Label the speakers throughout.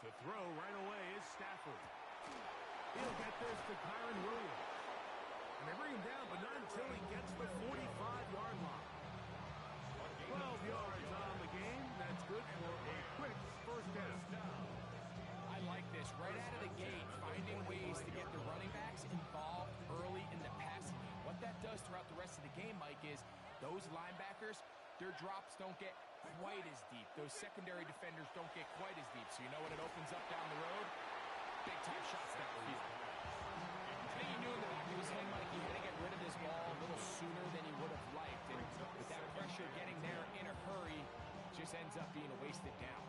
Speaker 1: To throw right away is Stafford. He'll get this to Kyron Williams. And they bring him down, but not until he gets the 45-yard line. 12 yards on the game. That's good for a quick first down.
Speaker 2: I like this. Right out of the gate, finding ways to get the running backs involved early in the passing game. What that does throughout the rest of the game, Mike, is those linebackers, their drops don't get quite as deep. Those secondary defenders don't get quite as deep. So you know what it opens up down the road? Big-time shots downfield. I think he knew in the back of his head, Mike, he had to get rid of this ball a little sooner than he would have liked. And with that pressure getting there in a hurry, just ends up being a wasted down.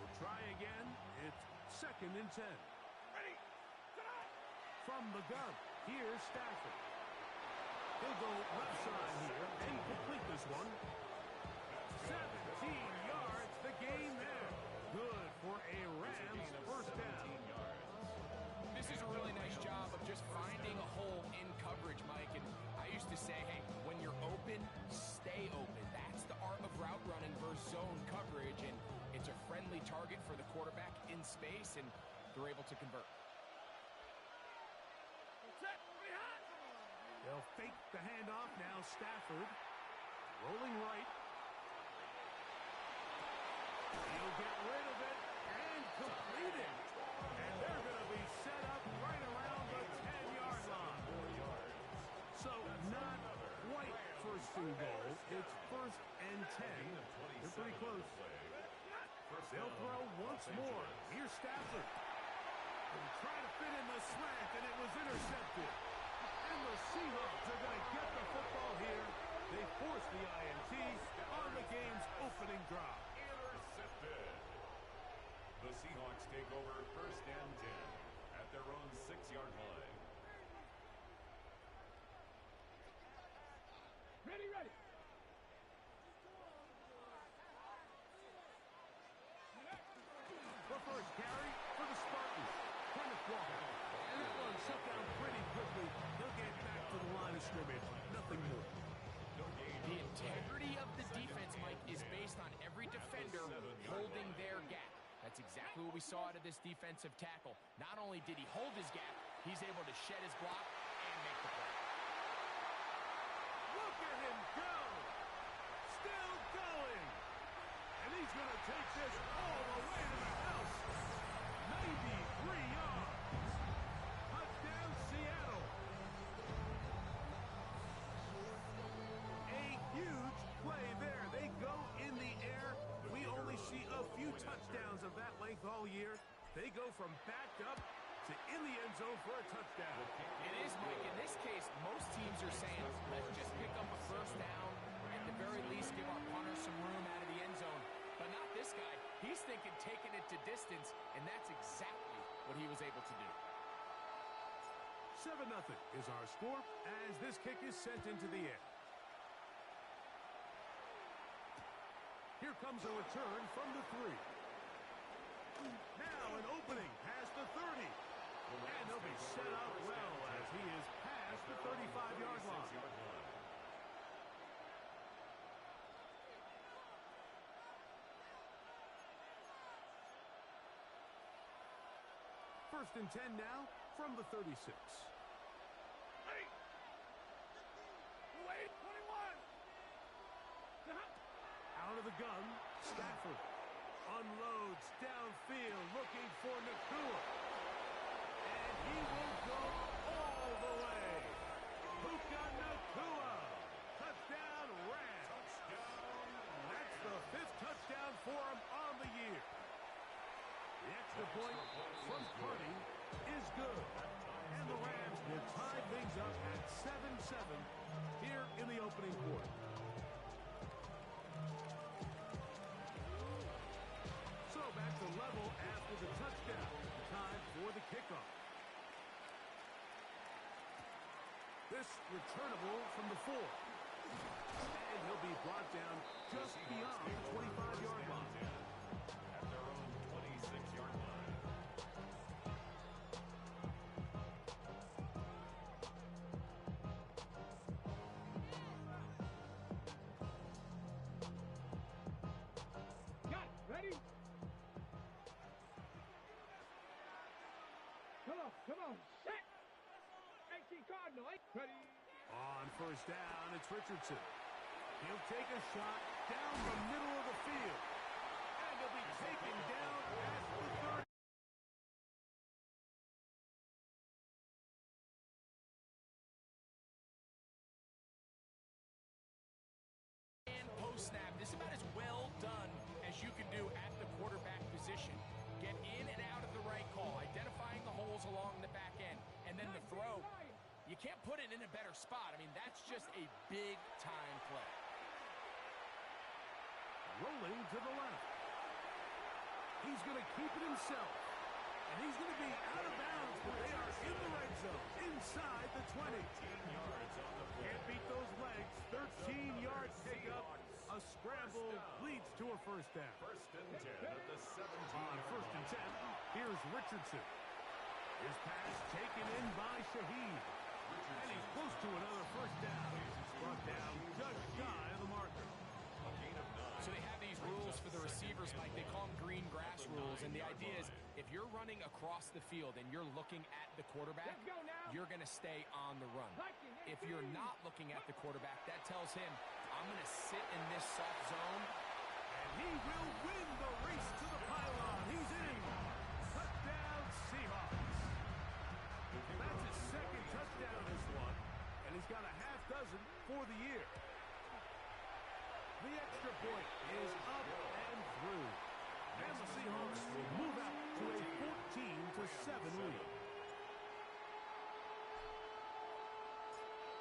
Speaker 1: We'll try again. It's 2nd and 10.
Speaker 3: Ready, tonight.
Speaker 1: From the gun, here's Stafford. He'll go left side here and complete this one. 17 yards, the gain there. Good for a Rams first down.
Speaker 2: This is a really nice job of just finding a hole in coverage, Mike. And I used to say, hey, when you're open, stay open. That's the art of route running versus zone coverage. And it's a friendly target for the quarterback in space, and they're able to convert.
Speaker 1: They'll fake the handoff. Now Stafford rolling right. He'll get rid of it and complete it. And they're going to be set up right around the 10-yard line. So not quite first and goal. It's 1st and 10. They're pretty close. They'll throw once more. Here's Stafford. They'll try to fit in the slant, and it was intercepted. And the Seahawks are going to get the football here. They force the INT on the game's opening drive.
Speaker 3: Intercepted. The Seahawks take over 1st and 10 at their own 6-yard line.
Speaker 4: Ready.
Speaker 1: The first carry for the Spartans. Kenneth Walker. And that one shut down pretty quickly. He'll get back to the line of scrimmage. Nothing more.
Speaker 2: The integrity of the defense, Mike, is based on every defender holding their gap. That's exactly what we saw out of this defensive tackle. Not only did he hold his gap, he's able to shed his block and make the play.
Speaker 1: Look at him go! Still going! And he's going to take this all the way to the house. 93 yards. Touchdown, Seattle. A huge play there. They go in the air. We only see a few touchdowns of that length all year. They go from backed up to in the end zone for a touchdown.
Speaker 2: It is, Mike. In this case, most teams are saying, let's just pick up a first down. At the very least, give our punter some room out of the end zone. But not this guy. He's thinking taking it to distance, and that's exactly what he was able to do.
Speaker 1: 7-0 is our score as this kick is sent into the air. Here comes a return from the 3. Now an opening past the 30. And he'll be set up well as he is past the 35-yard line. First and 10 now from the 36.
Speaker 4: Ready. Wait, 21.
Speaker 1: Out of the gun, Stafford unloads downfield looking for Nakua. And he will go all the way. Puka Nakua. Touchdown, Rams.
Speaker 3: Touchdown.
Speaker 1: That's the 5th touchdown for him on the year. The extra point from Purdy is good. And the Rams will tie things up at 7-7 here in the opening quarter. So back to level after the touchdown. Time for the kickoff. This returnable from the 4. And he'll be brought down just beyond the 25-yard line.
Speaker 3: At their own 26-yard line.
Speaker 4: Got it. Ready?
Speaker 1: On first down, it's Richardson. He'll take a shot down the middle of the field. And he'll be taken down at the 30.
Speaker 2: And post-snap, this is about as well done as you can do at the quarterback position. Get in and out of the right call, identifying the holes along the back end, and then the throw. You can't put it in a better spot. I mean, that's just a big-time play.
Speaker 1: Rolling to the left. He's going to keep it himself. And he's going to be out of bounds, but they are in the right zone, inside the 20. Can't beat those legs. 13-yard pickup. A scramble leads to a first down.
Speaker 3: First and 10 at the 17.
Speaker 1: On first and 10, here's Richardson. His pass taken in by Shaheed. And he's close to another first down. Brought down just shy of the marker.
Speaker 2: So they have these rules for the receivers, Mike. They call them green grass rules. And the idea is if you're running across the field and you're looking at the quarterback, you're going to stay on the run. If you're not looking at the quarterback, that tells him, I'm going to sit in this soft zone.
Speaker 1: And he will win the race to the pylon. He's in. Touchdown, Seahawks. That's his second touchdown this one. And he's got a half dozen for the year. The extra point is up and through. And the Seahawks will move out to a 14-7 lead.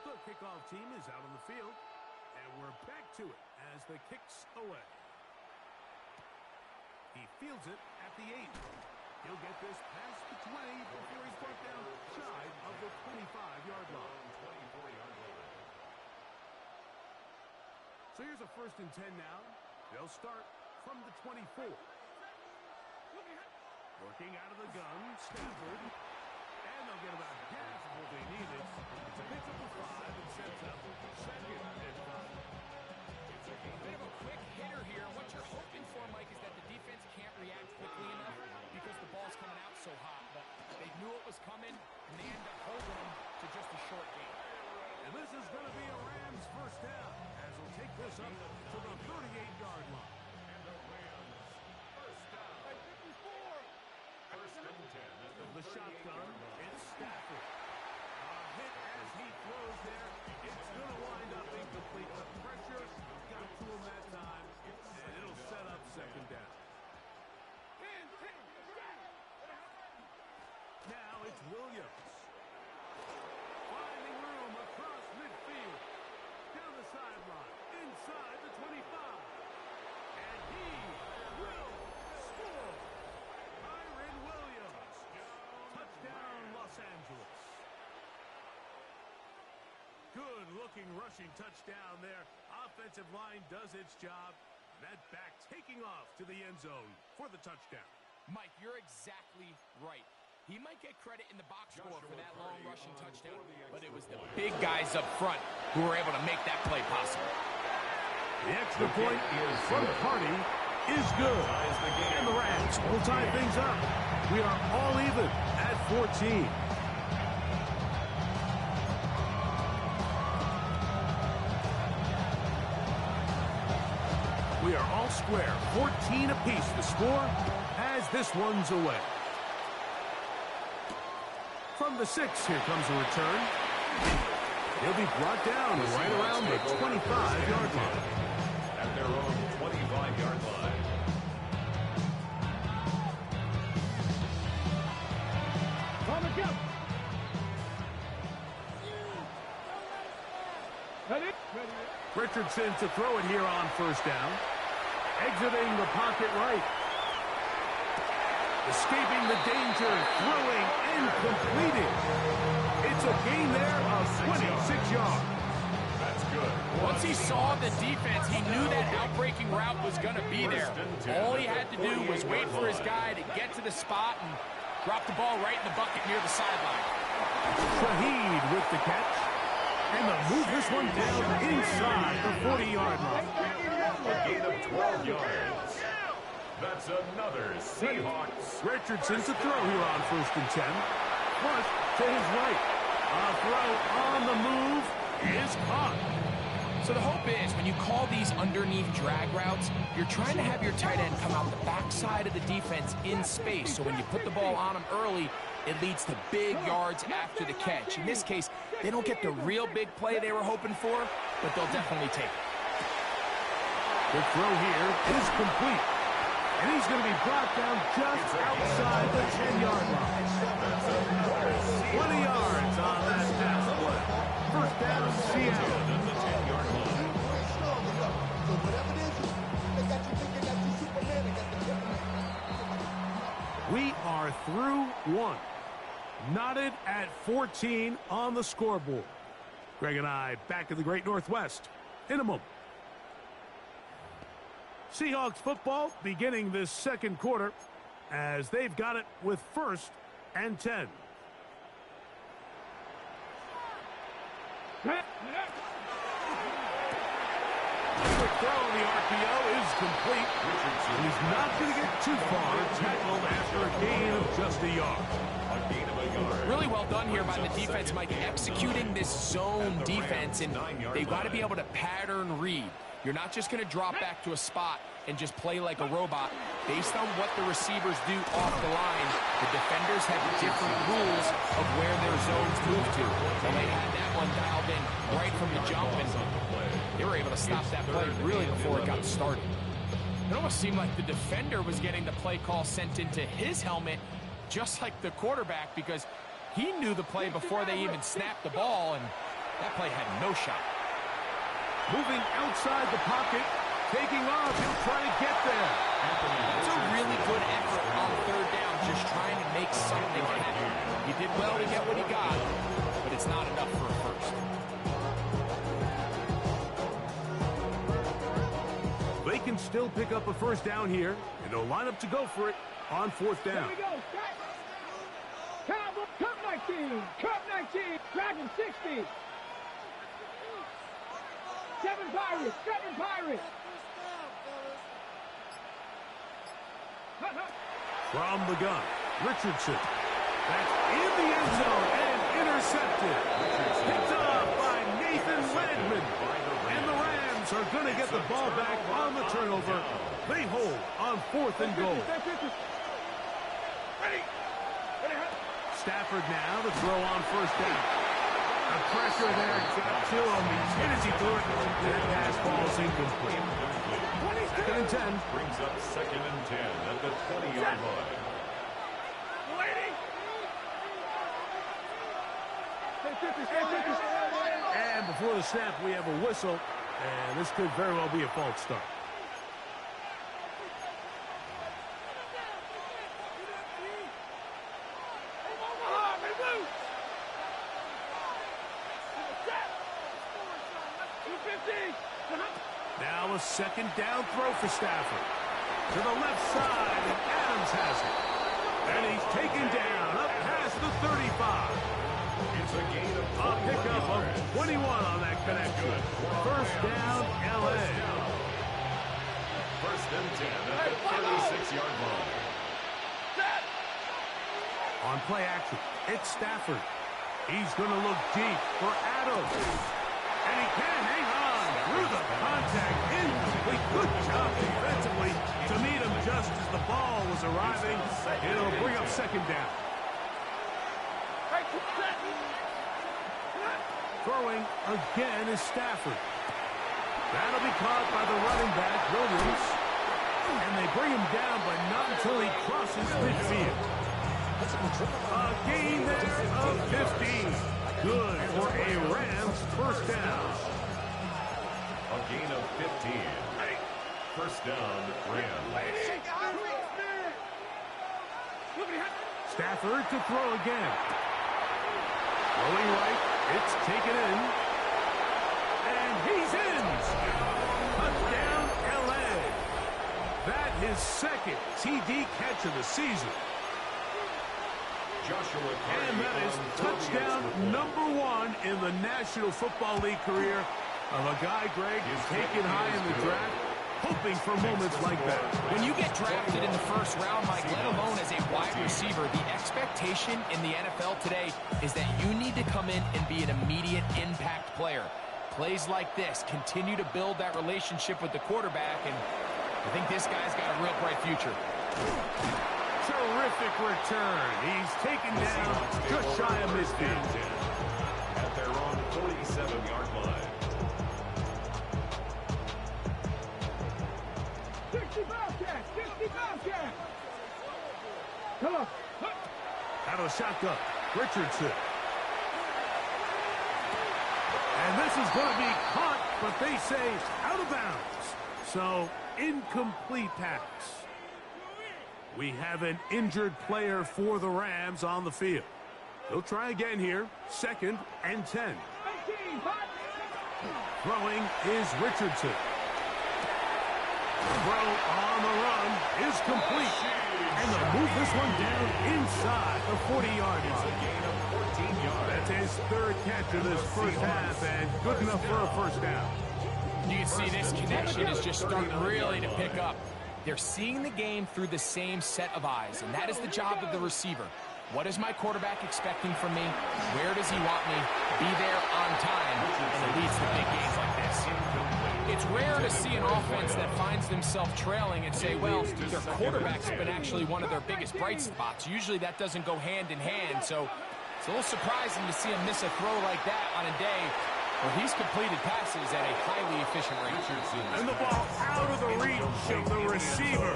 Speaker 1: The kickoff team is out on the field. And we're back to it as the kick's away. He fields it at the 8. He'll get this past the 20 before he's brought down shy of the 25-yard line. So here's a first and 10 now. They'll start from the 24. Working out of the gun, Stanford. And they'll get about half of what they needed to pick up the 5 and sets up second and 5.
Speaker 2: Bit of a quick hitter here. What you're hoping for, Mike, is that the defense can't react quickly enough because the ball's coming out so hot. But they knew it was coming, and they end up holding them to just a short game.
Speaker 1: And this is going to be a Rams first down as they'll take this up to the 38-yard line.
Speaker 3: And the Rams first down. First and 10.
Speaker 1: The shotgun, it's Stafford. A hit as he throws there. It's going to wind up incomplete. The pressure got to him that time, and it'll set up second down. Now it's Williams. Finding room across midfield. Down the sideline. Inside the 25. And he will score. Kyren Williams. Touchdown, Los Angeles. Good-looking rushing touchdown there. Offensive line does its job. That back taking off to the end zone for the touchdown.
Speaker 2: Mike, you're exactly right. He might get credit in the box score for that long rushing touchdown, but it was the big guys up front who were able to make that play possible.
Speaker 1: The extra point from Party is good. And the Rams will tie things up. We are all even at 14. We are all square, 14 apiece the score as this one's away. From the 6, here comes a return. He'll be brought down right around the 25-yard line.
Speaker 3: At their own 25-yard line.
Speaker 1: Richardson to throw it here on first down. Exiting the pocket right. Escaping the danger, throwing and completing. It's a gain there of 26 yards.
Speaker 3: That's good.
Speaker 2: Once he saw the defense, he knew that outbreaking route was going to be there. All he had to do was wait for his guy to get to the spot and drop the ball right in the bucket near the sideline.
Speaker 1: Shaheed with the catch. And they'll move this one down inside the 40-yard line.
Speaker 3: A gain of 12 yards. That's another Seahawks.
Speaker 1: Richardson to throw here on first and 10. Flush to his right. A throw on the move is caught.
Speaker 2: So the hope is when you call these underneath drag routes, you're trying to have your tight end come out the backside of the defense in space. So when you put the ball on him early, it leads to big yards after the catch. In this case, they don't get the real big play they were hoping for, but they'll definitely take it.
Speaker 1: The throw here is complete. And he's going to be brought down just outside the 10-yard line. 20 yards on that pass play. First down, Seattle. We are through one. Knotted at 14 on the scoreboard. Greg and I back in the Great Northwest in a moment. Seahawks football beginning this second quarter as they've got it with 1st and 10. The throw on the RPO is complete. He's not going to get too far. Tackled after a gain of just a yard.
Speaker 2: Really well done here by the defense, Mike, executing this zone defense, and they've got to be able to pattern read. You're not just going to drop back to a spot and just play like a robot. Based on what the receivers do off the line, the defenders have different rules of where their zones move to. And they had that one dialed in right from the jump, and they were able to stop that play really before it got started. It almost seemed like the defender was getting the play call sent into his helmet, just like the quarterback, because he knew the play before they even snapped the ball, and that play had no shot.
Speaker 1: Moving outside the pocket, taking off, he'll try to get there.
Speaker 2: It's a really good effort on 3rd down, just trying to make something happen. He did well to get what he got, but it's not enough for a first.
Speaker 1: They can still pick up a first down here, and they'll line up to go for it on 4th down.
Speaker 5: Here we go. Cup 19. Cup 19. Dragon 60. 7 Pirates. 7 Pirates.
Speaker 1: From the gun, Richardson. That's in the end zone and intercepted. Picked up by Nathan Landman. And the Rams are going to get the ball back on the turnover. They hold on 4th and goal. Stafford now to throw on 1st down. The pressure there got to him. He's hit as he threw it. That pass ball is incomplete. 2nd and 10.
Speaker 3: Brings up 2nd and 10 at the 20-yard line.
Speaker 1: And before the snap, we have a whistle. And this could very well be a false start. Now a 2nd down throw for Stafford. To the left side, and Adams has it. And he's taken down up past the 35.
Speaker 3: It's a gain of
Speaker 1: A pickup of 21 on that connection. 1st down, L.A.
Speaker 3: 1st and 10 at the 36-yard line.
Speaker 1: On play action, it's Stafford. He's going to look deep for Adams. And he can hang on through the contact. Incomplete. Good job defensively to meet him just as the ball was arriving. It'll bring up 2nd down. Throwing again is Stafford. That'll be caught by the running back, Williams. And they bring him down, but not until he crosses midfield. A gain there of 15. Good for a Rams 1st down.
Speaker 3: A gain of 15. 1st down, Rams.
Speaker 1: Stafford to throw again. Throwing right, it's taken in. And he's in. Touchdown, L.A. That his 2nd TD catch of the season. And that is touchdown number 1 in the National Football League career of a guy, Greg, who's taken high in the draft hoping for moments like that.
Speaker 2: When you get drafted in the first round, Mike, let alone as a wide receiver, the expectation in the NFL today is that you need to come in and be an immediate impact player. Plays like this continue to build that relationship with the quarterback, and I think this guy's got a real bright future.
Speaker 1: Terrific return. He's taken down just shy of midfield.
Speaker 3: At their own 47-yard line.
Speaker 5: 60 Bobcats! 60 Bobcats! Come on.
Speaker 1: Out of the shotgun, Richardson. And this is going to be caught, but they say out of bounds. So, incomplete pass. We have an injured player for the Rams on the field. They'll try again here. 2nd and 10. Throwing is Richardson. Throw on the run is complete. And they'll move this one down inside the 40-yard line.
Speaker 3: It's a gain of 14 yards.
Speaker 1: That's his 3rd catch of this first half, and good enough for a first down.
Speaker 2: You can see this connection is just starting really to pick up. They're seeing the game through the same set of eyes, and that is the job of the receiver. What is my quarterback expecting from me? Where does he want me? Be there on time, and it leads to big games like this. It's rare to see an offense that finds themselves trailing and say, well, their quarterback's been actually one of their biggest bright spots. Usually that doesn't go hand in hand, so it's a little surprising to see him miss a throw like that on a day where he's completed passes at a highly efficient rate.
Speaker 1: And the ball out of the reach of the receiver.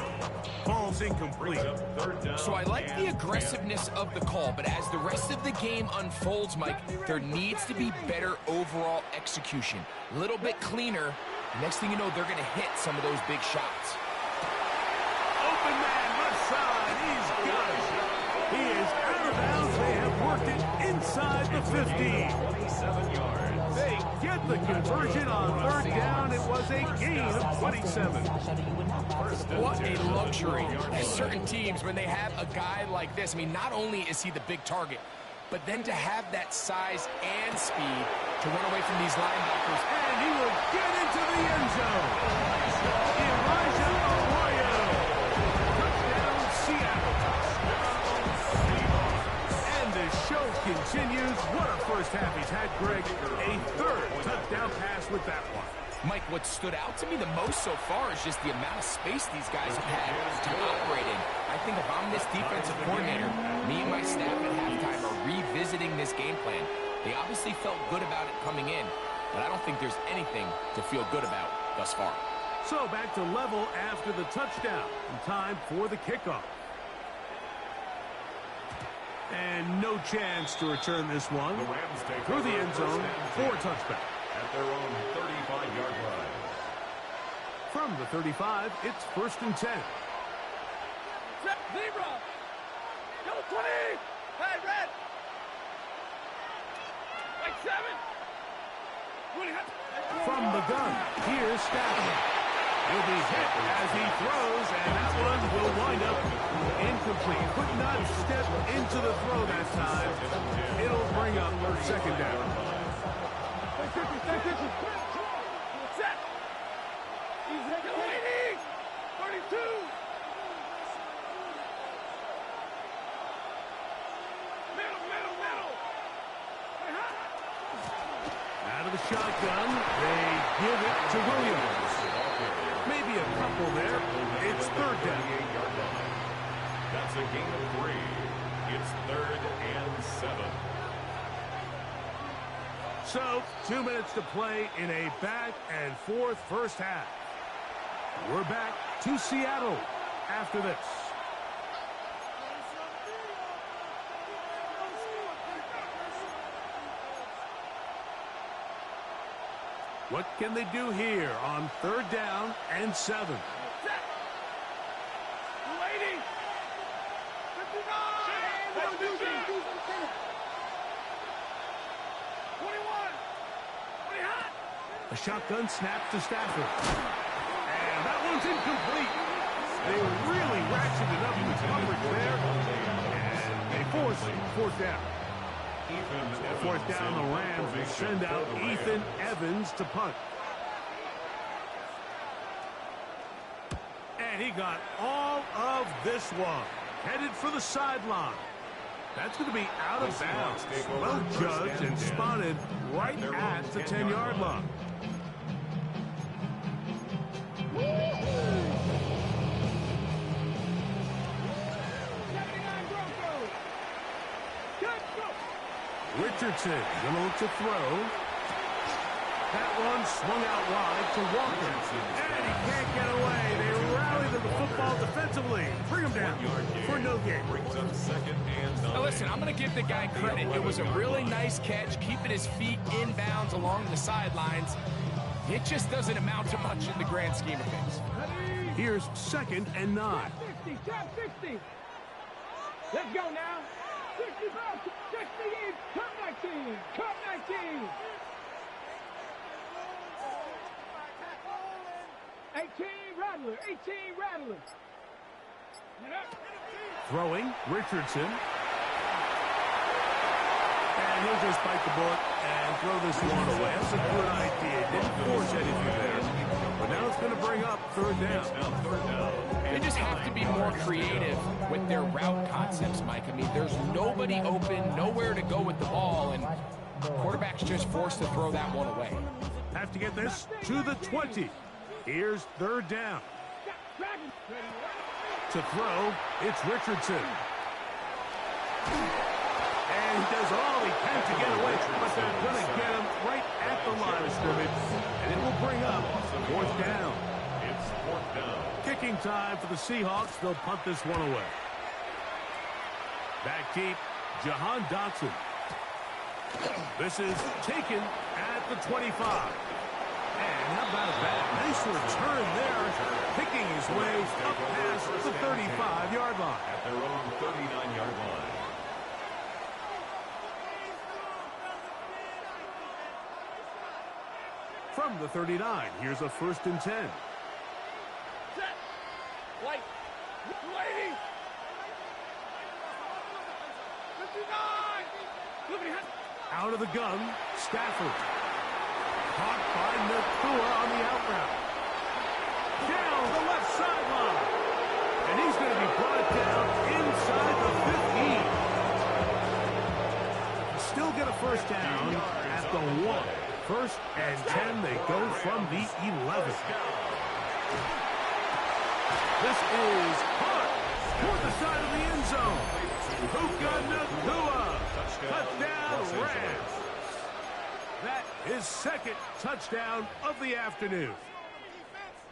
Speaker 1: Ball's incomplete.
Speaker 2: So I like the aggressiveness of the call, but as the rest of the game unfolds, Mike, there needs to be better overall execution. A little bit cleaner. Next thing you know, they're going to hit some of those big shots.
Speaker 1: Open man, left side. He's got it. He is out of bounds. They have worked it inside the 50.
Speaker 3: 27 yards.
Speaker 1: They get the conversion on 3rd down. It was a gain of 27.
Speaker 2: What a luxury. There's certain teams, when they have a guy like this, I mean, not only is he the big target, but then to have that size and speed to run away from these linebackers.
Speaker 1: And he will get into the end zone. Elijah Arroyo. Touchdown, Seattle. And the show continues. What a first half he's had, Greg. A 3rd touchdown pass with that one.
Speaker 2: Mike, what stood out to me the most so far is just the amount of space these guys have had to operate in. I think if I'm this defensive coordinator, me and my staff at halftime are revisiting this game plan. They obviously felt good about it coming in, but I don't think there's anything to feel good about thus far.
Speaker 1: So back to level after the touchdown. And time for the kickoff. And no chance to return this one.
Speaker 3: The Rams take
Speaker 1: Through the
Speaker 3: over
Speaker 1: end zone for a touchback.
Speaker 3: at their own 35-yard line.
Speaker 1: From the 35, it's 1st and 10.
Speaker 4: Zebra! Yellow 20! Hey, red! Like 7!
Speaker 1: From the gun, here's Stafford. Will be hit as he throws, and that one will wind up incomplete. Could not step into the throw that time. It'll bring up 2nd down.
Speaker 4: Set! He's waiting! 32! Middle!
Speaker 1: Out of the shotgun, they give it to Williams. Maybe a couple there. It's 3rd down.
Speaker 3: That's a gain of 3. It's 3rd and 7.
Speaker 1: So, 2 minutes to play in a back-and-forth first half. We're back to Seattle after this. What can they do here on 3rd down and 7?
Speaker 4: Waiting! 59! 21! 20 hot!
Speaker 1: A shotgun snap to Stafford. And that one's incomplete. They really ratcheted up the coverage there. And they force 4th down. 4th down, the Rams will send out Ethan Evans to punt. And he got all of this one. Headed for the sideline. That's going to be out of bounds. Well judged and spotted right at the 10-yard line. Richardson going to look to throw. That one swung out wide to Walker. And he can't get away. They rally to the football defensively. Bring him down for no gain.
Speaker 2: Now listen, I'm going to give the guy credit. It was a really nice catch, keeping his feet inbounds along the sidelines. It just doesn't amount to much in the grand scheme of things.
Speaker 1: Here's 2nd and 9.
Speaker 5: 60, top 60. Let's go now. 65, 68, top 19, top 19. 18 Rattler, 18 Rattler.
Speaker 1: Throwing, Richardson. And he'll just bite the bullet and throw this one away. That's a good idea. Didn't force anything there. But now it's going to bring up 3rd down.
Speaker 2: They just have to be more creative with their route concepts, Mike. I mean, there's nobody open, nowhere to go with the ball, and quarterback's just forced to throw that one away.
Speaker 1: Have to get this to the 20. Here's 3rd down. To throw, it's Richardson. And he does all he can to get away, but they're going to get him right at the line of scrimmage, and it will bring up 4th down.
Speaker 3: It's 4th down.
Speaker 1: Kicking time for the Seahawks. They'll punt this one away. Back deep, Jahan Dotson. This is taken at the 25. And how about that? Nice return there, picking his way up past the 35-yard line.
Speaker 3: At their own 39-yard line.
Speaker 1: From the 39, here's a 1st and 10.
Speaker 4: Set. White. Lady. 59.
Speaker 1: Out of the gun, Stafford. Caught by Nakua on the out route. Down the left sideline. And he's going to be brought down inside the 15. Still get a 1st down at the 1. 1st and 10, they go from the 11. This is caught toward the side of the end zone. Puka Nakua. Touchdown, Rams. That is 2nd touchdown of the afternoon.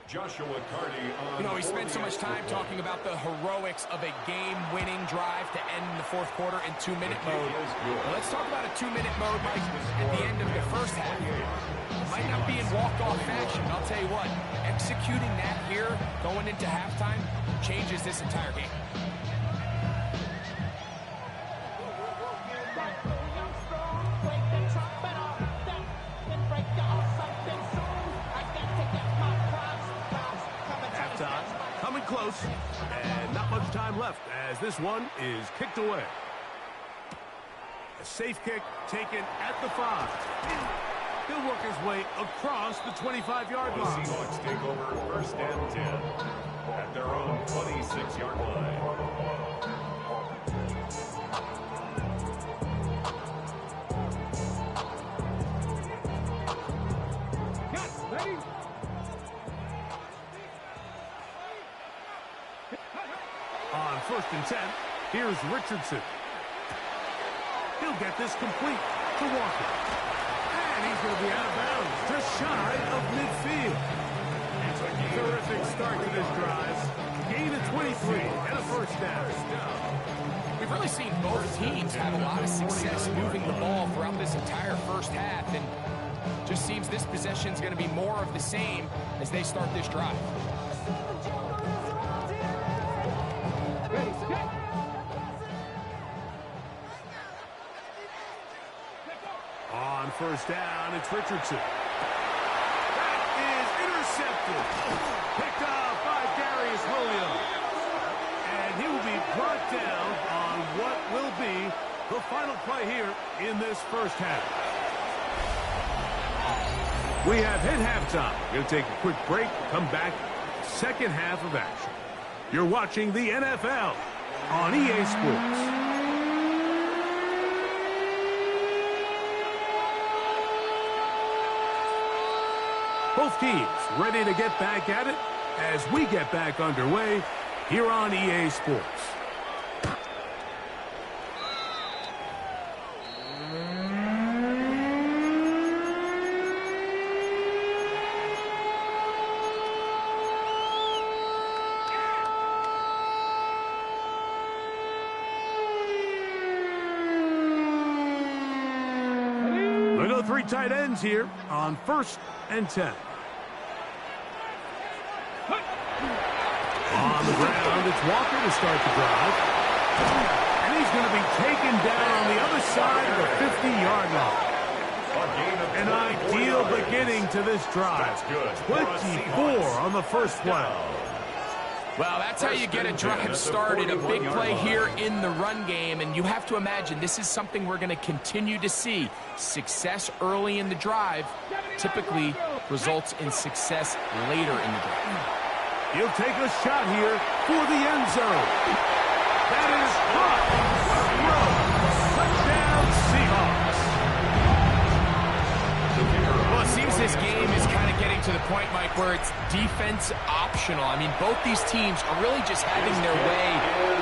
Speaker 3: Joshua Cardi on.
Speaker 2: You know, we spent so much time talking about the heroics of a game-winning drive to end the 4th quarter in 2-minute mode. Well, let's talk about a 2-minute mode, Mike, at the end of the 1st half. It might not be in walk-off fashion. I'll tell you what, executing that here, going into halftime, changes this entire game.
Speaker 1: Coming close, and not much time left as this one is kicked away. A safe kick taken at the 5. He'll work his way across the 25-yard line.
Speaker 3: The Seahawks take over 1st and 10 at their own 26-yard line.
Speaker 5: Ready?
Speaker 1: On 1st and 10, here's Richardson. He'll get this complete to Walker. And he's going to be out of bounds, just shy of midfield. Terrific start to this drive. Gain of 23 and a 1st down.
Speaker 2: We've really seen both teams have a lot of success moving the ball throughout this entire 1st half, and just seems this possession is going to be more of the same as they start this drive.
Speaker 1: On 1st down, it's Richardson. That is intercepted. Picked up by Darius Williams. And he will be brought down on what will be the final play here in this 1st half. We have hit halftime. We're going to take a quick break, come back, second half of action. You're watching the NFL on EA Sports. Both teams ready to get back at it as we get back underway here on EA Sports. We go 3 tight ends here on 1st and 10. On the ground, it's Walker to start the drive. And he's going to be taken down on the other side of the 50-yard line. An ideal beginning to this drive. 24 on the first play.
Speaker 2: Well, that's how you get a drive started, a big play here in the run game, and you have to imagine this is something we're going to continue to see. Success early in the drive typically results in success later in the drive.
Speaker 1: He'll take a shot here for the end zone. That is caught. Touchdown, Seahawks.
Speaker 2: Well, it seems this game is kind of getting to the point, Mike, where it's defense optional. I mean, both these teams are really just having their way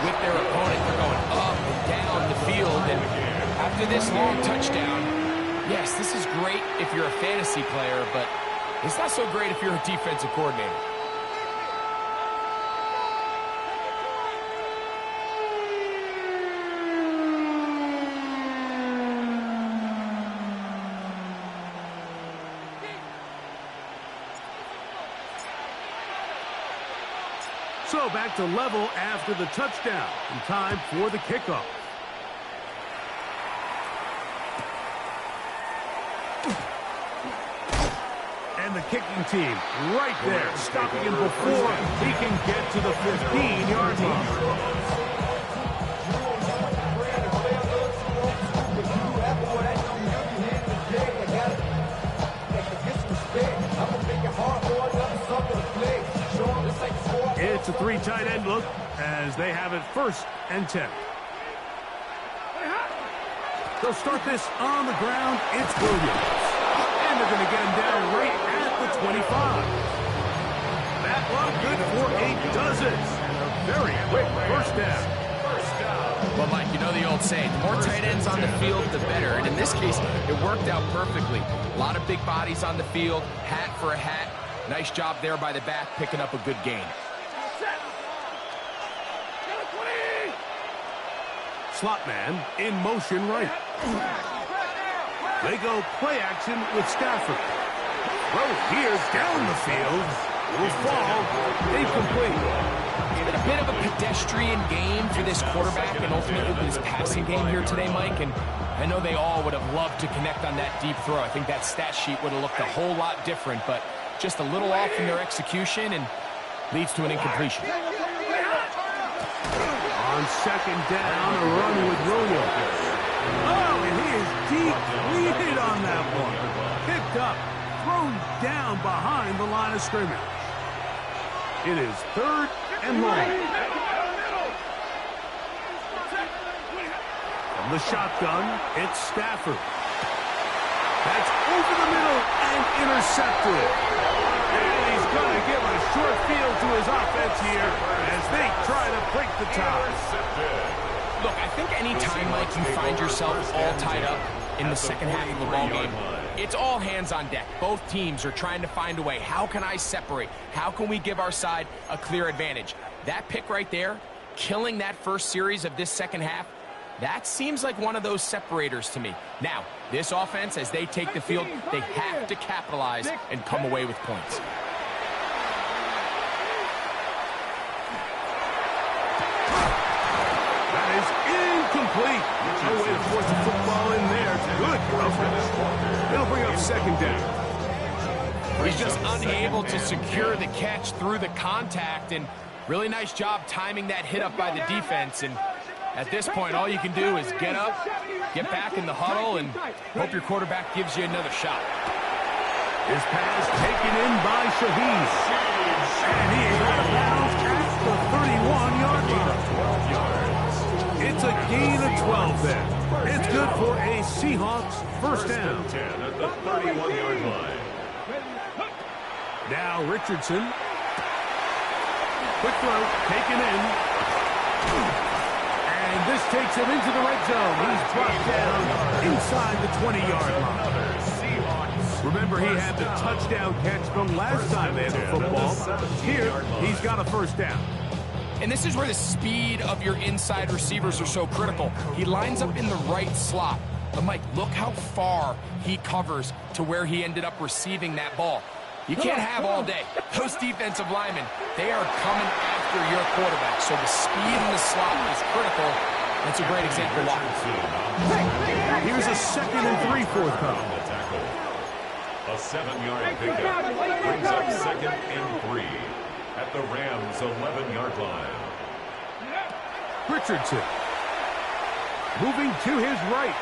Speaker 2: with their opponent. They're going up and down the field, and after this long touchdown, yes, this is great if you're a fantasy player, but it's not so great if you're a defensive coordinator.
Speaker 1: So back to level after the touchdown. And time for the kickoff. And the kicking team right there, stopping him before he can get to the 15-yard line. It's a 3 tight end look as they have it 1st and 10. They'll start this on the ground. It's Williams. And they're going to get him down right at the 25. That one good for 8 dozens. And a very quick first down.
Speaker 2: Well, Mike, you know the old saying, the more tight ends on the field, the better. And in this case, it worked out perfectly. A lot of big bodies on the field, hat for a hat. Nice job there by the back, picking up a good gain.
Speaker 1: Slot man in motion right. They go play action with Stafford. Throw here down the field. Will fall incomplete.
Speaker 2: It's been a bit of a pedestrian game for this quarterback and ultimately this passing game here today, Mike. And I know they all would have loved to connect on that deep throw. I think that stat sheet would have looked a whole lot different, but just a little off in their execution and leads to an incompletion.
Speaker 1: On 2nd down, a run with Williams. Oh, and he is deep-leaded on that one. Picked up, thrown down behind the line of scrimmage. It is 3rd and long. From the shotgun, it's Stafford. That's over the middle and intercepted. And he's going to give a short field to his offense here as they try to break the tie.
Speaker 2: Look, I think any time, Mike, you find yourself all tied up in the second half of a ball game, it's all hands on deck. Both teams are trying to find a way. How can I separate? How can we give our side a clear advantage? That pick right there, killing that first series of this second half, that seems like one of those separators to me. Now, this offense, as they take the field, they have to capitalize and come away with points.
Speaker 1: That is incomplete. No way to force the football in there. Good coverage. It'll bring up 2nd down.
Speaker 2: He's just unable to secure the catch through the contact, and really nice job timing that hit up by the defense. And at this point, all you can do is get up, get back in the huddle, and hope your quarterback gives you another shot.
Speaker 1: His pass taken in by Shaheed. And he is out of bounds at the 31-yard line.
Speaker 3: 12 yards.
Speaker 1: It's a gain of 12 there. It's good for a Seahawks first down.
Speaker 3: 10 at the 31-yard line.
Speaker 1: Now Richardson. Quick throw, taken in. And this takes him into the red zone. He's brought down inside the 20-yard line. Remember, he had the touchdown catch from last time they had the football. Here, he's got a first down.
Speaker 2: And this is where the speed of your inside receivers are so critical. He lines up in the right slot. But, Mike, look how far he covers to where he ended up receiving that ball. You can't have all day. Those defensive linemen, they are coming after your quarterback. So the speed in the slot is critical. That's a great example why.
Speaker 1: Here's a 2nd and 3 forthcoming.
Speaker 3: A 7-yard pickup brings up 2nd and 3 at the Rams' 11-yard line.
Speaker 1: Richardson moving to his right.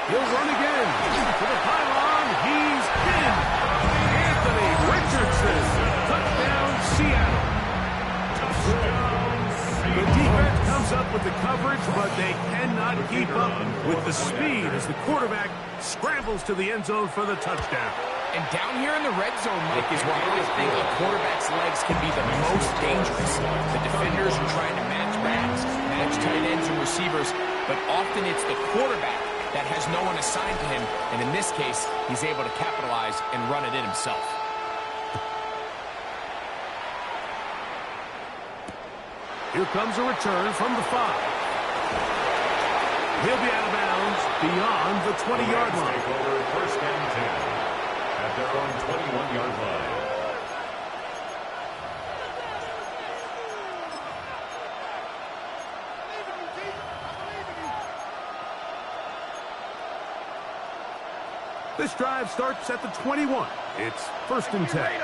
Speaker 1: He'll run again to the pylon. He's in. Anthony Richardson. Touchdown, Seattle. The defense comes up with the coverage, but they cannot keep up with the speed as the quarterback scrambles to the end zone for the touchdown.
Speaker 2: And down here in the red zone, Mike, is where I think a quarterback's legs can be the most dangerous. The defenders are trying to match backs, match tight ends and receivers, but often it's the quarterback that has no one assigned to him, and in this case, he's able to capitalize and run it in himself.
Speaker 1: Here comes a return from the 5. He'll be out of bounds beyond the 20-yard line.
Speaker 3: Take over 1st and 10 at their own 21-yard line.
Speaker 1: This drive starts at the 21. It's 1st and 10.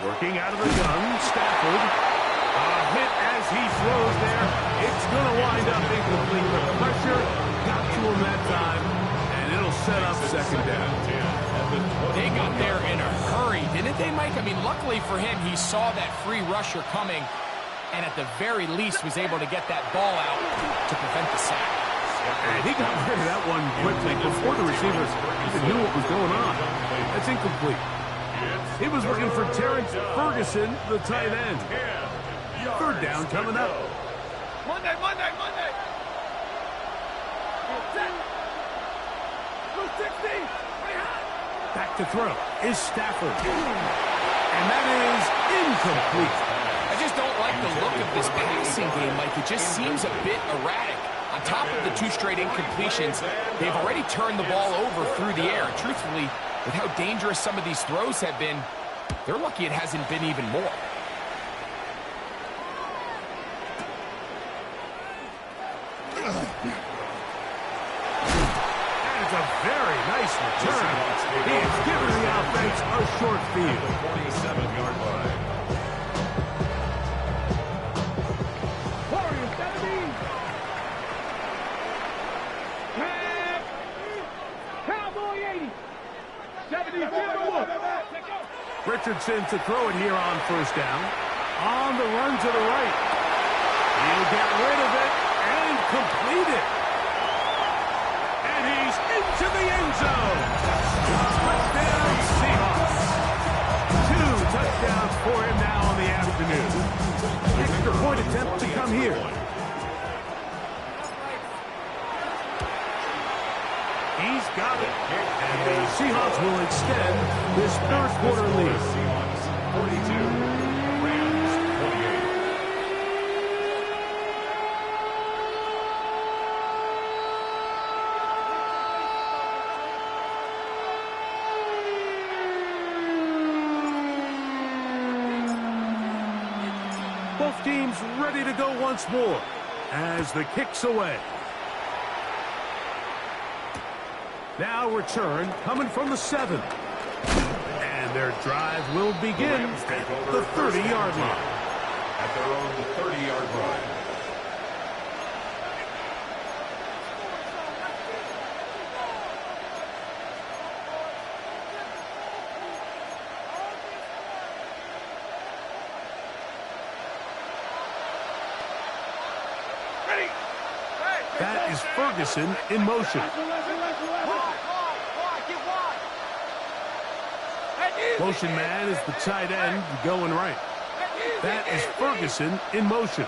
Speaker 1: Working out of the gun, Stafford. A hit as he throws there. It's going to wind up incomplete. The pressure got to him that time, and it'll set up 2nd down.
Speaker 2: They got there in a hurry, didn't they, Mike? I mean, luckily for him, he saw that free rusher coming, and at the very least was able to get that ball out to prevent the sack.
Speaker 1: And he got rid of that one quickly before the receivers even knew what was going on. That's incomplete. He was looking for Terrence Ferguson, the tight end. 3rd down coming up.
Speaker 4: Monday. Blue 60.
Speaker 1: Back to throw is Stafford. And that is incomplete.
Speaker 2: I just don't like the look of this passing game, Mike. It just seems a bit erratic. On top of the 2 straight incompletions, they've already turned the ball over through the air. Truthfully, with how dangerous some of these throws have been, they're lucky it hasn't been even more.
Speaker 1: And it's a very nice return. He's given the offense a short field.
Speaker 3: 47-yard line.
Speaker 5: Warriors 17. Cowboy 80. 70,
Speaker 1: Richardson to throw it here on 1st down. On the run to the right. He'll get rid of it and complete it. And he's into the end zone. Touchdown, Seahawks. 2 touchdowns for him now on the afternoon. Extra point attempt to come here. He's got it. And the Seahawks will extend this 3rd quarter lead.
Speaker 3: Seahawks 42, Rams 28.
Speaker 1: Both teams ready to go once more as the kick's away. Now return coming from the 7. And their drive will begin at the 30-yard line.
Speaker 3: At their own 30-yard line.
Speaker 1: is Ferguson in motion. Motion man is the tight end going right. That is Ferguson in motion.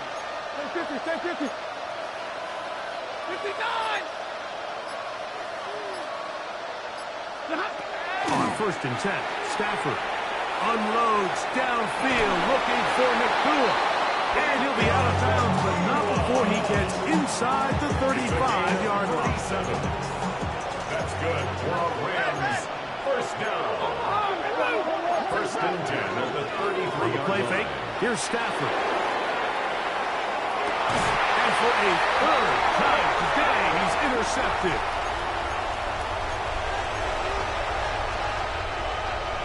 Speaker 5: 50. 59!
Speaker 1: On 1st and 10, Stafford unloads downfield looking for McCool. And he'll be out of bounds, but not before he gets inside the 35-yard line.
Speaker 3: That's good for a Rams first down. 1st and 10 at the 33-yard
Speaker 1: Play
Speaker 3: line.
Speaker 1: fake. Here's Stafford. And for a 3rd time today, he's intercepted.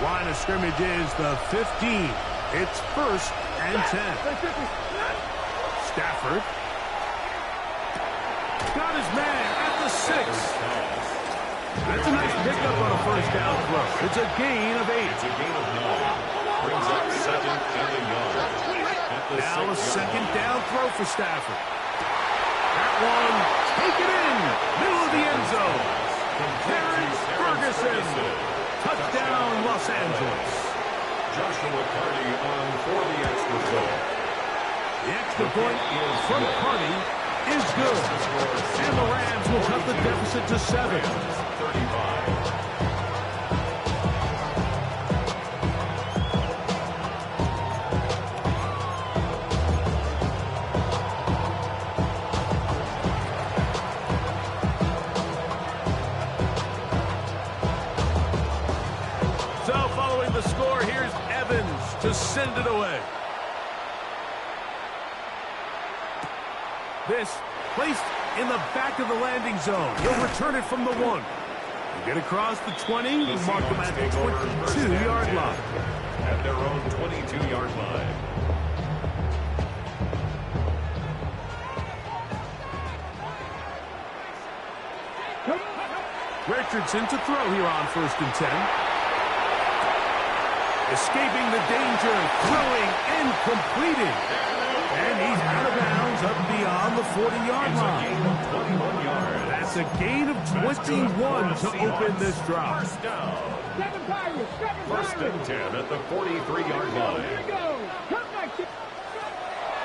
Speaker 1: Line of scrimmage is the 15. It's 1st and 10. Stafford. Got his man at the 6. That's a nice pickup on a 1st down throw. It's a gain of 8.
Speaker 3: It's a gain of 9. Brings up 2nd and a yard.
Speaker 1: Now a 2nd down throw for Stafford. That one, take it in. Middle of the end zone. Terrence Ferguson. Touchdown, Los Angeles.
Speaker 3: Joshua Carty on for the extra point.
Speaker 1: The extra point from Carty is good. And the Rams will cut the deficit to 7.
Speaker 3: 35.
Speaker 1: To send it away. This placed in the back of the landing zone. He'll return it from the 1. He'll get across the 20. We'll mark them at the 22-yard line.
Speaker 3: At their own 22-yard line.
Speaker 1: Richardson to throw here on 1st and 10. Escaping the danger, throwing and completing. And he's out of bounds up beyond the 40-yard line. That's a gain of 21 to open this drive.
Speaker 3: 1st and 10 at the 43-yard line.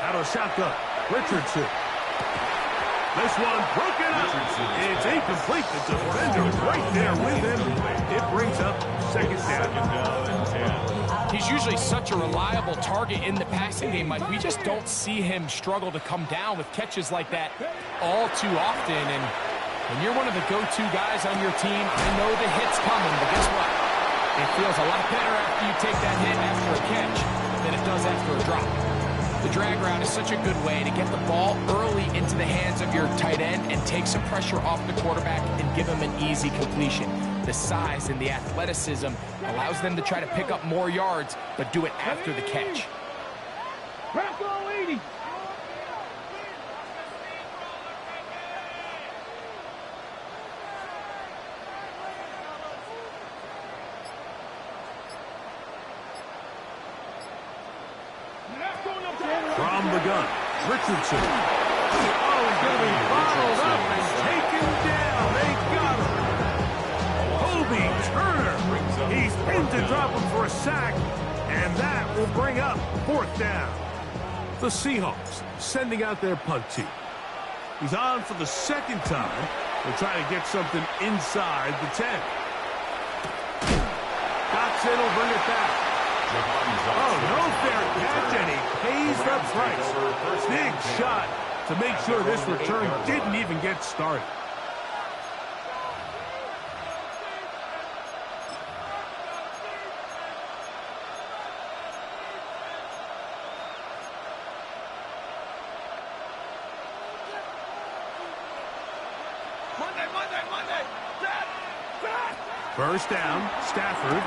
Speaker 1: Out of shotgun, Richardson. This one broken up. It's incomplete. The defender right there with him. It brings up 2nd down.
Speaker 2: He's usually such a reliable target in the passing game, Mike. We just don't see him struggle to come down with catches like that all too often. And when you're one of the go-to guys on your team, I know the hit's coming, but guess what? It feels a lot better after you take that hit after a catch than it does after a drop. The drag route is such a good way to get the ball early into the hands of your tight end and take some pressure off the quarterback and give him an easy completion. The size and the athleticism allows them to try to pick up more yards, but do it after the catch.
Speaker 5: Bronco 80.
Speaker 1: From the gun, Richardson. Oh, he's going to be bottled up and taken down. They got him. Kobe Turner. He's pinned to drop him for a sack, and that will bring up 4th down. The Seahawks sending out their punt team. He's on for the 2nd time. They'll try to get something inside the 10. Dotson will bring it back. Oh, no fair catch, and he pays the price. Big shot to make sure this return didn't even get started. First down, Stafford.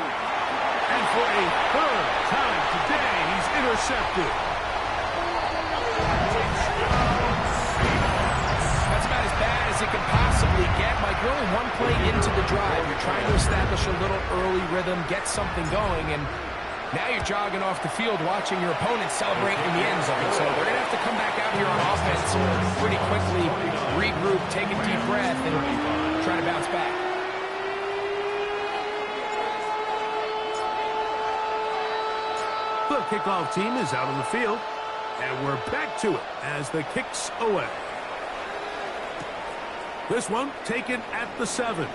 Speaker 1: And for a 3rd time today, he's intercepted.
Speaker 2: That's about as bad as it can possibly get. Mike, you're only one play into the drive. You're trying to establish a little early rhythm, get something going, and Now you're jogging off the field watching your opponent celebrate in the end zone. So they're going to have to come back out here on offense pretty quickly, regroup, take a deep breath, and try to bounce back.
Speaker 1: The kickoff team is out on the field, and we're back to it as the kick's away. This one taken at the 7.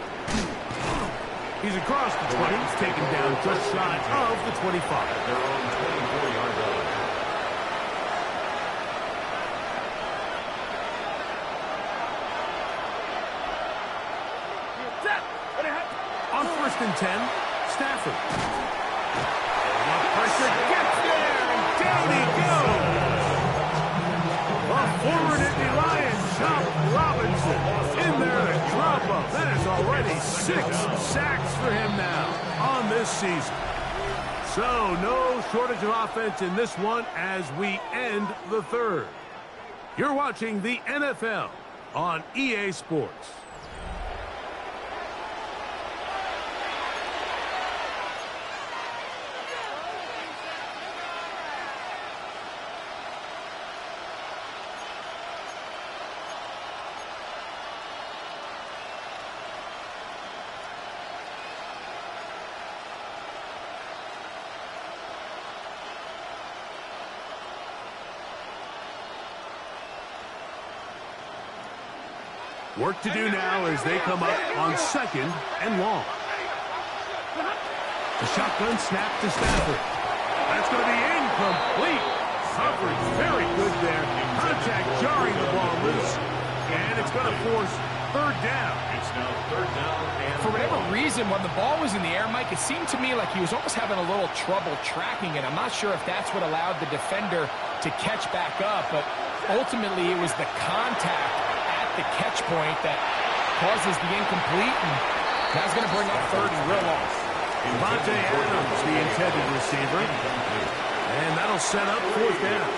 Speaker 1: He's across the 20. He's taken down just shy of the 25.
Speaker 3: Their own 24-yard line.
Speaker 1: On 1st and 10, Stafford. Pressure gets there, and down he goes. A forward Indy Lion, Chop Robinson, in there to drop up. That is already 6 sacks for him now on this season. So no shortage of offense in this one as we end the 3rd. You're watching the NFL on EA Sports. Work to do now as they come up on 2nd and long. The shotgun snap to Stafford. That's going to be incomplete. Coverage very good there. Contact jarring the ball loose. And it's going to force 3rd down.
Speaker 3: It's now 3rd down. And
Speaker 2: For whatever reason, when the ball was in the air, Mike, it seemed to me like he was almost having a little trouble tracking it. I'm not sure if that's what allowed the defender to catch back up, but ultimately it was the contact the catch point that causes the incomplete, and that's going to bring up 3rd and real long.
Speaker 1: Devontae Adams, the intended receiver, and that'll set up 4th down.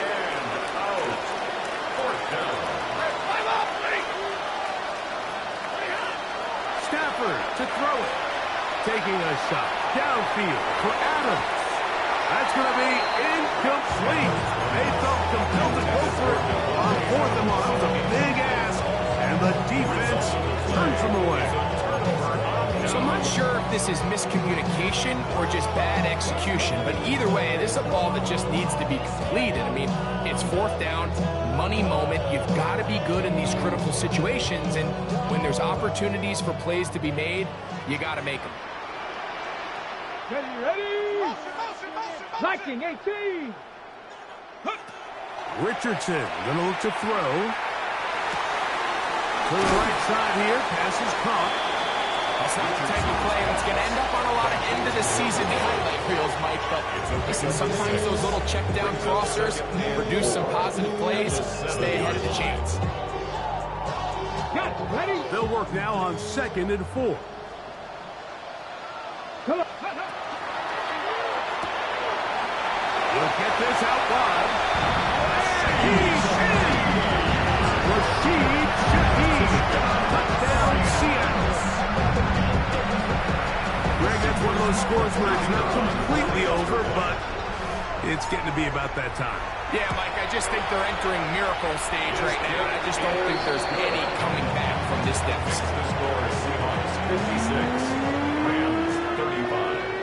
Speaker 3: 4th down.
Speaker 1: Stafford to throw it, taking a shot downfield for Adams. That's going to be incomplete. They felt compelled to go for it on 4th and long. It's a big ask. And the defense turns them away.
Speaker 2: So I'm not sure if this is miscommunication or just bad execution, but either way, this is a ball that just needs to be completed. I mean, it's 4th down, money moment. You've got to be good in these critical situations, and when there's opportunities for plays to be made, you got to make them.
Speaker 5: Ready? Liking 18.
Speaker 1: Richardson going to look to throw. To the right side here, pass is caught.
Speaker 2: That's not the type of play that's going to end up on a lot of end-of-the-season highlight reels, Mike. But listen, sometimes those little check-down crossers produce some positive plays, stay ahead of the chains.
Speaker 5: Got it. Ready?
Speaker 1: They'll work now on 2nd and 4.
Speaker 5: Come on.
Speaker 1: We'll get this out wide. He's in! Rashid Shaheed. Touchdown, Seattle. Greg, that's one of those scores where it's not completely over, but it's getting to be about that time.
Speaker 2: Yeah, Mike, I just think they're entering miracle stage right now, and I just don't think there's any coming back from this deficit.
Speaker 3: The score is Seahawks 56, Rams 35.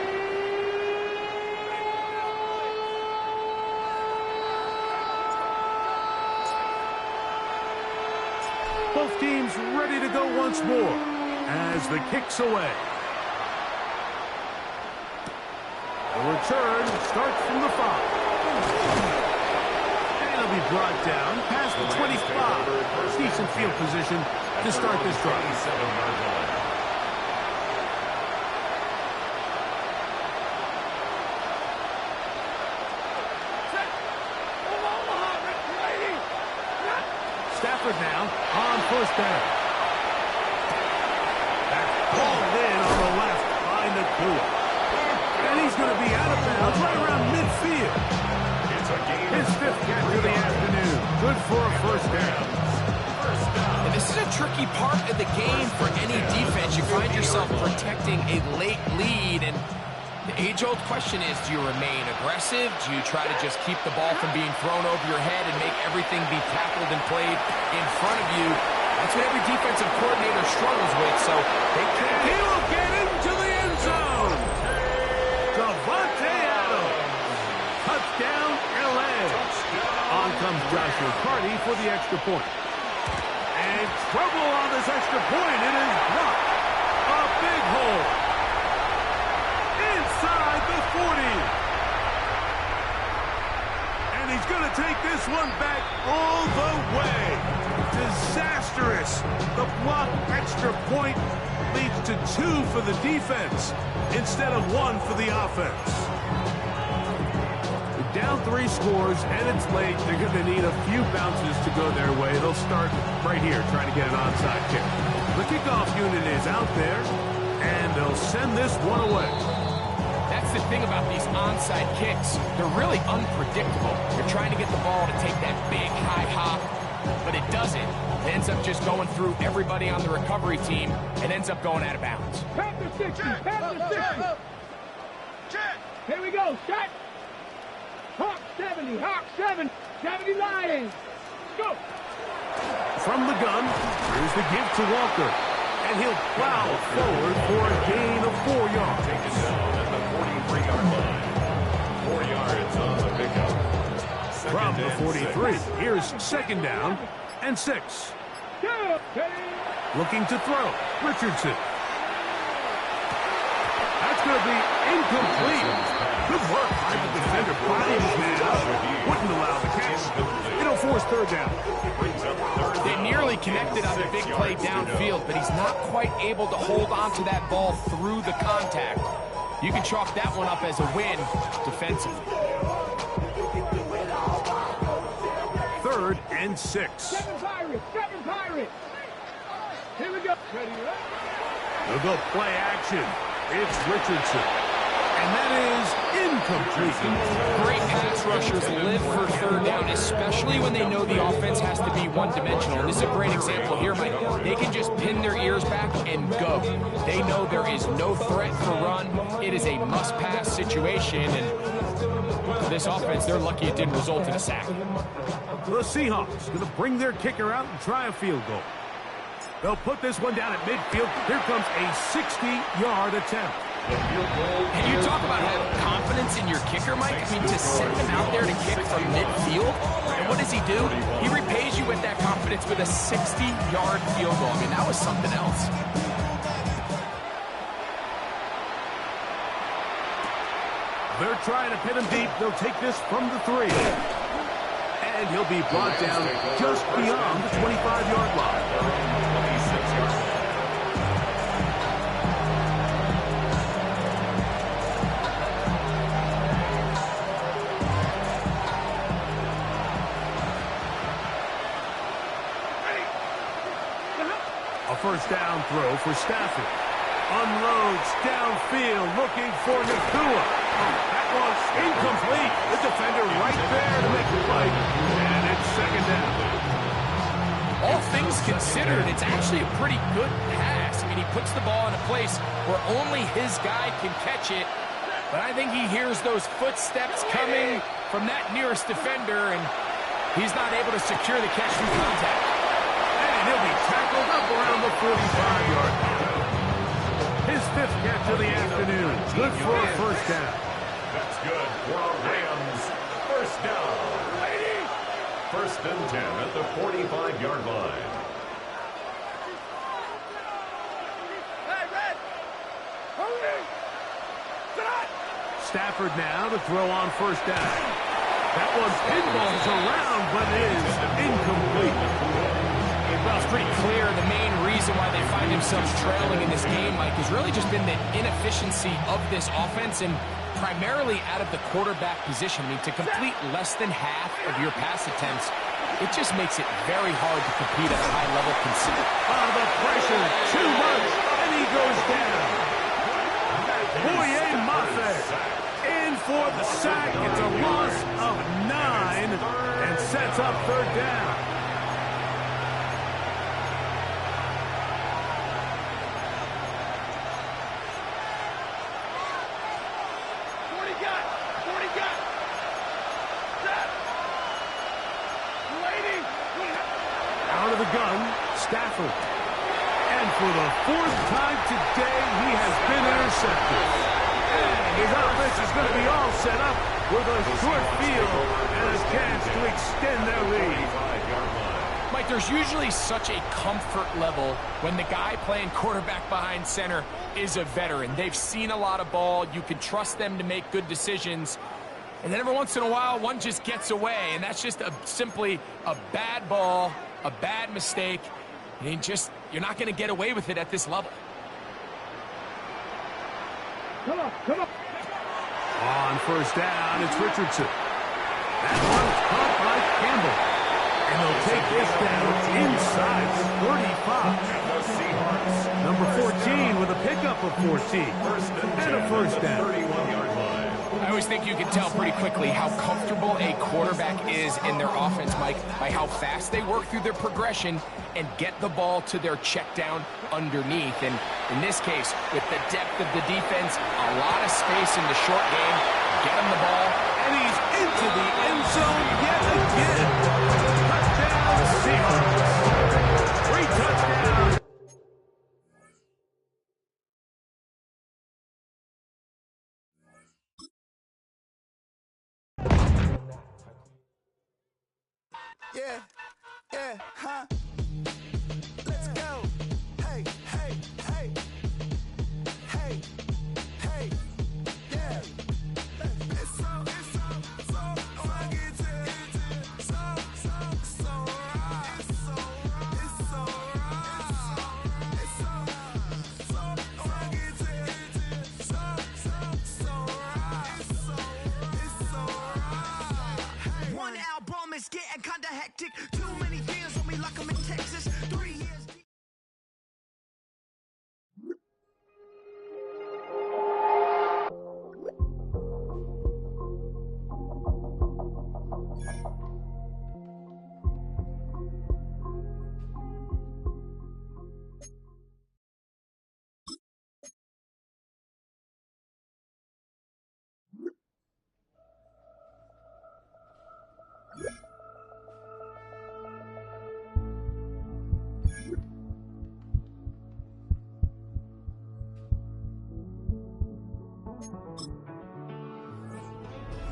Speaker 1: Both teams ready to go once more as the kick's away. The return starts from the 5. And it'll be brought down past the 25. Decent field position to start this drive. Stafford now on 1st down. That's pulled in on the left by Nakua. And he's going to be out of bounds right around midfield. His 5th catch of the afternoon. Good for a 1st down.
Speaker 2: And this is a tricky part of the game for any defense. You find yourself protecting a late lead, and The age-old question is, do you remain aggressive? Do you try to just keep the ball from being thrown over your head and make everything be tackled and played in front of you? That's what every defensive coordinator struggles with, so they can't.
Speaker 1: He will get into the end zone. Davante Adams. Touchdown, L.A. On comes Joshua Carty for the extra point. And trouble on this extra point. It is blocked. A big hole. Inside the 40. And he's going to take this one back all the way. Disastrous. The blocked extra point leads to 2 for the defense instead of 1 for the offense. They're down 3 scores, and it's late. They're going to need a few bounces to go their way. They'll start right here trying to get an onside kick. The kickoff unit is out there, and they'll send this one away.
Speaker 2: That's the thing about these onside kicks. They're really unpredictable. You're trying to get the ball to take that big high hop, but it doesn't. It ends up just going through everybody on the recovery team and ends up going out of bounds.
Speaker 5: Panther 60, Panther 60. Here we go, shot. Hawk 70, Hawk 7, 70 Lions. Go.
Speaker 1: From the gun, here's the give to Walker. And he'll plow forward for a gain of 4 yards.
Speaker 3: Taken down at the 43-yard line. 4 yards on the pickup.
Speaker 1: From the 43, here's second down and 6. Looking to throw, Richardson. That's going to be incomplete. Good work by the defender. Body his man up. Wouldn't allow the catch. It'll force third down.
Speaker 2: They nearly connected on the big play downfield, but he's not quite able to hold on to that ball through the contact. You can chalk that one up as a win defensively.
Speaker 1: 3rd and 6.
Speaker 5: 7 Pirates, 7 Pirates. Here we go. Ready, right?
Speaker 1: They'll go play action. It's Richardson. And that is incomplete.
Speaker 2: Great pass rushers live for third down, especially when they know the offense has to be one-dimensional. And this is a great example here, Mike. They can just pin their ears back and go. They know there is no threat for run. It is a must-pass situation, and for this offense, they're lucky it didn't result in a sack.
Speaker 1: The Seahawks going to bring their kicker out and try a field goal. They'll put this one down at midfield. Here comes a 60-yard attempt.
Speaker 2: And you talk about having confidence in your kicker, Mike. I mean, to send him out there to kick from midfield, and what does he do? He repays you with that confidence with a 60-yard field goal. I mean, that was something else.
Speaker 1: They're trying to pin him deep. They'll take this from the 3. And he'll be brought down just beyond the 25-yard line.
Speaker 3: 26 yards.
Speaker 1: A first down throw for Stafford. Unloads downfield looking for Nakua. That was incomplete. The defender right there to make the play. And it's second down.
Speaker 2: All things considered, it's actually a pretty good pass. I mean, he puts the ball in a place where only his guy can catch it. But I think he hears those footsteps coming from that nearest defender, and he's not able to secure the catch from contact.
Speaker 1: And he'll be tackled up around the 45-yard line. His 5th catch of the afternoon. Good for a first down.
Speaker 3: That's good for a Rams first down. 1st and 10 at the 45-yard line.
Speaker 4: Hey, Red! Hurry!
Speaker 1: Stafford now to throw on first down. That one pinballs around, but is incomplete.
Speaker 2: Well, it's pretty clear the main reason why they find themselves trailing in this game, Mike, has really just been the inefficiency of this offense and primarily out of the quarterback position. I mean, to complete less than half of your pass attempts, it just makes it very hard to compete at a high level.
Speaker 1: The pressure, too much, and he goes down. Boye Mafe in for the sack. It's a loss of 9 and sets up third down. Stafford. And for the fourth time today, he has been intercepted. And his offense is going to be all set up with a short field and a chance to extend their lead.
Speaker 2: Mike, there's usually such a comfort level when the guy playing quarterback behind center is a veteran. They've seen a lot of ball. You can trust them to make good decisions. And then every once in a while, one just gets away, and that's just simply a bad ball, a bad mistake. And you're not going to get away with it at this level.
Speaker 5: Come on, come on.
Speaker 1: On first down, it's Richardson. That one's caught by Campbell. And they'll take this down inside 35. Number 14 with a pickup of 14. And a first down.
Speaker 2: I always think you can tell pretty quickly how comfortable a quarterback is in their offense, Mike, by how fast they work through their progression and get the ball to their check down underneath. And in this case, with the depth of the defense, a lot of space in the short game, get him the ball.
Speaker 1: And he's into the end zone yet again. Touchdown, Seahawks. 3 touchdowns.
Speaker 6: Yeah, huh? Let's go. Hey, hey, hey. Hey, hey, yeah. It's so I get it. So right. It's so right. It's so I get it. So right. It's so right. One album is getting kinda hectic. Too many years on me like I'm in Texas. 3 years deep.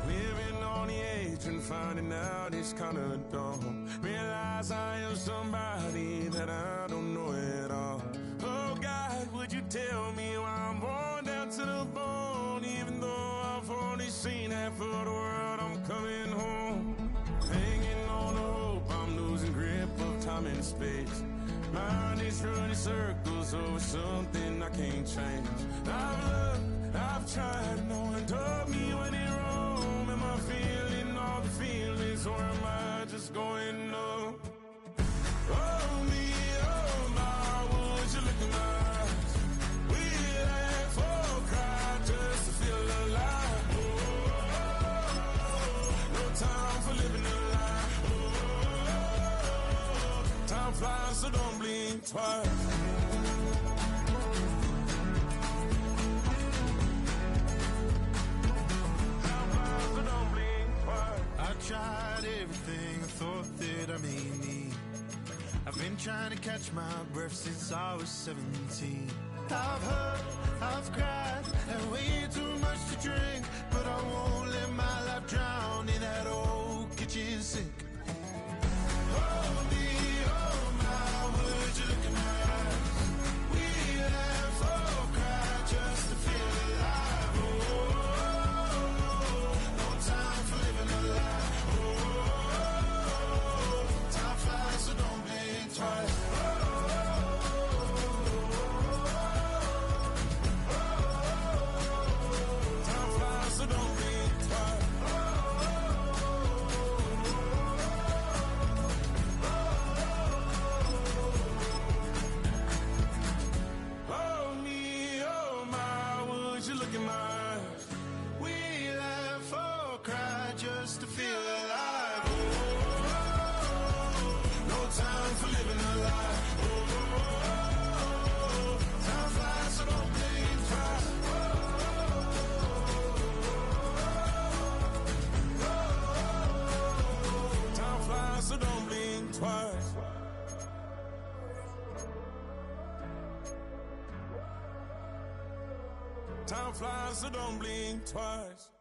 Speaker 7: Living on the edge and finding out it's kinda dumb. Realize I am somebody that I don't know at all. Oh God, would you tell me why I'm worn down to the bone? Even though I've only seen half of the world, I'm coming home. Hanging on to hope, I'm losing grip of time and space. Mind is running circles over something I can't change. I've looked, I've tried, no one told me when it wrong. Am I feeling all the feelings, or am I just going up? Oh me, oh my, would you look in my eyes? We laugh or cry just to feel alive. No time for living a lie. Time flies, so don't blink twice.
Speaker 6: I tried everything I thought that I may need. I've been trying to catch my breath since I was 17. I've hurt, I've cried, had way too much to drink, but I won't let my life drown in that old kitchen sink. Oh me, oh my, would you look in my eyes? We laugh or cry just to feel alive. No time for living a lie. Time flies, so don't blink twice.
Speaker 7: Time flies, so don't blink twice.